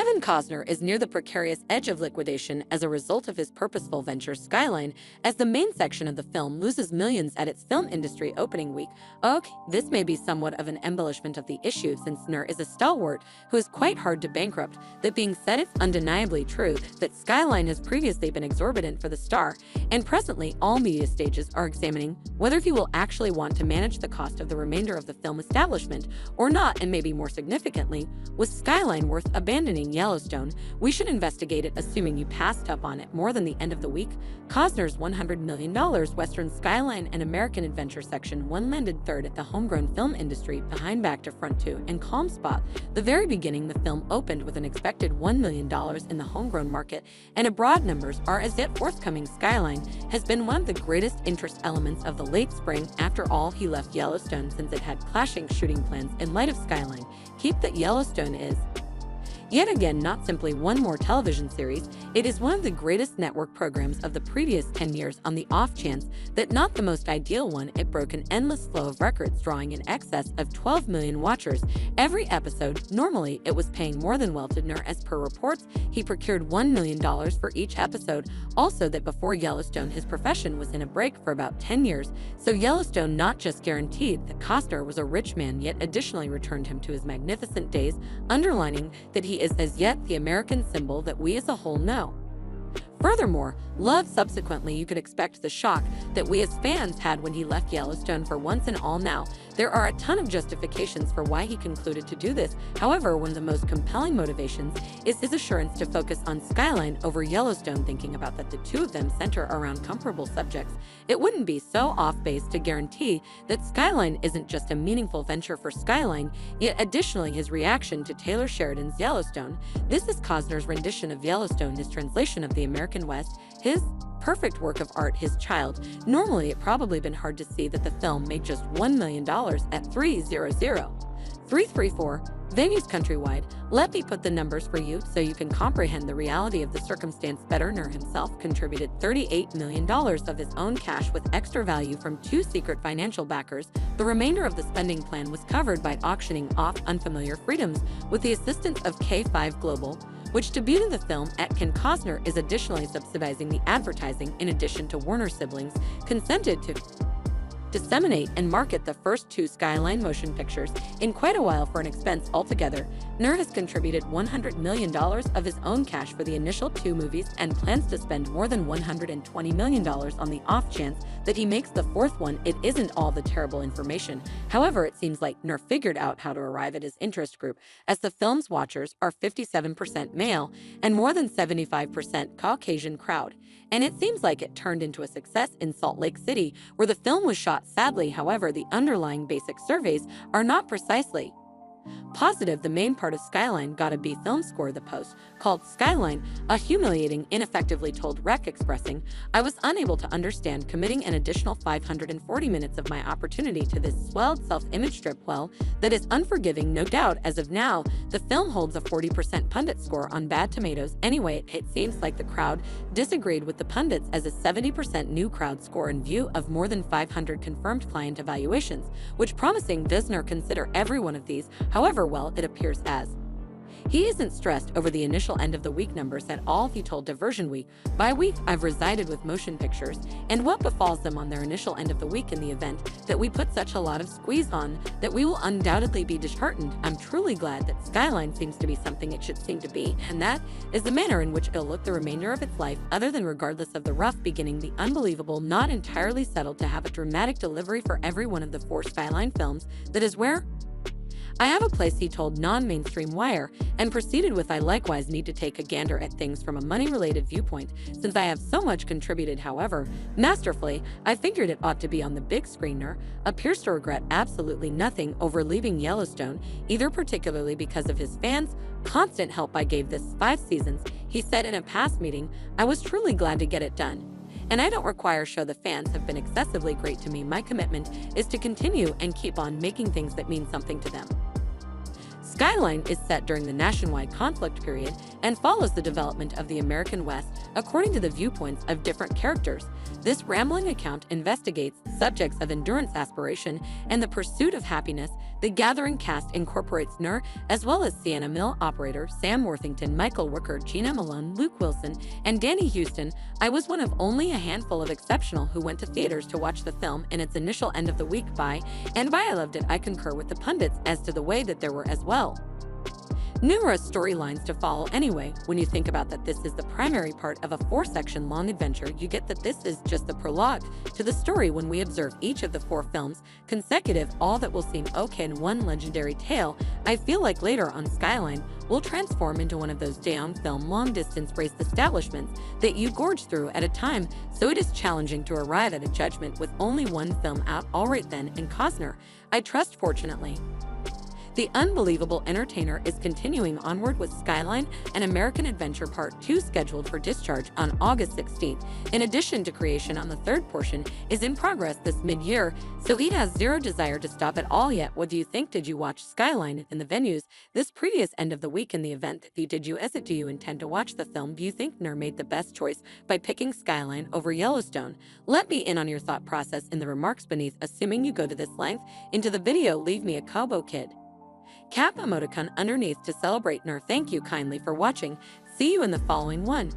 Kevin Costner is near the precarious edge of liquidation as a result of his purposeful venture Skyline, as the main section of the film loses millions at its film industry opening week. Okay, this may be somewhat of an embellishment of the issue since Nur is a stalwart who is quite hard to bankrupt. That being said, it's undeniably true that Skyline has previously been exorbitant for the star, and presently all media stages are examining whether he will actually want to manage the cost of the remainder of the film establishment or not, and maybe more significantly, was Skyline worth abandoning Yellowstone? We should investigate it, assuming you passed up on it more than the end of the week. Costner's $100 million Western Skyline and American Adventure section one landed third at the homegrown film industry behind Back to Front 2 and Calm Spot. The very beginning, the film opened with an expected $1 million in the homegrown market, and abroad numbers are as yet forthcoming. Skyline has been one of the greatest interest elements of the late spring. After all, he left Yellowstone since it had clashing shooting plans in light of Skyline. Keep that Yellowstone is yet again not simply one more television series, it is one of the greatest network programs of the previous 10 years. On the off chance that not the most ideal one, it broke an endless flow of records, drawing in excess of 12 million watchers every episode. Normally, it was paying more than well to Nur. As per reports, he procured $1 million for each episode. Also, that before Yellowstone, his profession was in a break for about 10 years, so Yellowstone not just guaranteed that Costner was a rich man, yet additionally returned him to his magnificent days, underlining that he is as yet the American symbol that we as a whole know. Furthermore, love subsequently, you could expect the shock that we as fans had when he left Yellowstone for once and all. Now, there are a ton of justifications for why he concluded to do this. However, one of the most compelling motivations is his assurance to focus on Skyline over Yellowstone, thinking about that the two of them center around comparable subjects. It wouldn't be so off-base to guarantee that Skyline isn't just a meaningful venture for Skyline, yet additionally his reaction to Taylor Sheridan's Yellowstone. This is Costner's rendition of Yellowstone, his translation of the American West, his perfect work of art, his child. Normally, it probably been hard to see that the film made just $1 million at 334 venues countrywide. Let me put the numbers for you so you can comprehend the reality of the circumstance better. Nur himself contributed $38 million of his own cash with extra value from two secret financial backers. The remainder of the spending plan was covered by auctioning off Unfamiliar Freedoms with the assistance of K5 Global, which debuted the film at Ken. Costner is additionally subsidizing the advertising, in addition to Warner siblings consented to disseminate and market the first two Skyline motion pictures in quite a while for an expense altogether. Nur has contributed $100 million of his own cash for the initial two movies and plans to spend more than $120 million on the off chance that he makes the fourth one. It isn't all the terrible information. However, it seems like Nur figured out how to arrive at his interest group, as the film's watchers are 57% male and more than 75% Caucasian crowd. And it seems like it turned into a success in Salt Lake City, where the film was shot. Sadly, however, the underlying basic surveys are not precisely positive. The main part of Skyline got a B film score. The Post called Skyline a humiliating, ineffectively told wreck, expressing, "I was unable to understand committing an additional 540 minutes of my opportunity to this swelled self-image strip. Well, that is unforgiving, no doubt. As of now, the film holds a 40% pundit score on Bad Tomatoes. Anyway, it seems like the crowd disagreed with the pundits, as a 70% new crowd score in view of more than 500 confirmed client evaluations, which promising does Nur consider every one of these. However, well, it appears as he isn't stressed over the initial end of the week numbers at all. He told Diversion Week, "By week, I've resided with motion pictures and what befalls them on their initial end of the week in the event that we put such a lot of squeeze on that we will undoubtedly be disheartened. I'm truly glad that Skyline seems to be something it should seem to be, and that is the manner in which it'll look the remainder of its life, other than regardless of the rough beginning, the unbelievable, not entirely settled to have a dramatic delivery for every one of the four Skyline films. That is where I have a place," he told Non-Mainstream Wire, and proceeded with, "I likewise need to take a gander at things from a money-related viewpoint, since I have so much contributed. However, masterfully, I figured it ought to be on the big screen." Nur appears to regret absolutely nothing over leaving Yellowstone, either, particularly because of his fans' constant help. "I gave this 5 seasons, he said in a past meeting. "I was truly glad to get it done. And I don't require show. The fans have been excessively great to me. My commitment is to continue and keep on making things that mean something to them." Skyline is set during the nationwide conflict period and follows the development of the American West according to the viewpoints of different characters. This rambling account investigates subjects of endurance aspiration and the pursuit of happiness. The gathering cast incorporates Nur, as well as Sienna Mill operator Sam Worthington, Michael Rooker, Gina Malone, Luke Wilson, and Danny Houston. I was one of only a handful of exceptional who went to theaters to watch the film in its initial end of the week by I loved it. I concur with the pundits as to the way that there were as well numerous storylines to follow. Anyway, when you think about that this is the primary part of a 4-section long adventure, you get that this is just the prologue to the story. When we observe each of the 4 films consecutive, all that will seem okay in one legendary tale, I feel like later on Skyline will transform into one of those down film long-distance race establishments that you gorge through at a time, so it is challenging to arrive at a judgment with only one film out. Alright then, and Costner, I trust. Fortunately, the unbelievable entertainer is continuing onward with Skyline, an American Adventure Part 2 scheduled for discharge on August 16th. In addition to creation on the 3rd portion is in progress this mid-year, so it has zero desire to stop at all yet. What do you think? Did you watch Skyline in the venues this previous end of the week in the event that did you as it? Do you intend to watch the film? Do you think Nur made the best choice by picking Skyline over Yellowstone? Let me in on your thought process in the remarks beneath. Assuming you go to this length into the video, leave me a Kobo Kid cap emoticon underneath to celebrate Nur. Thank you kindly for watching. See you in the following one.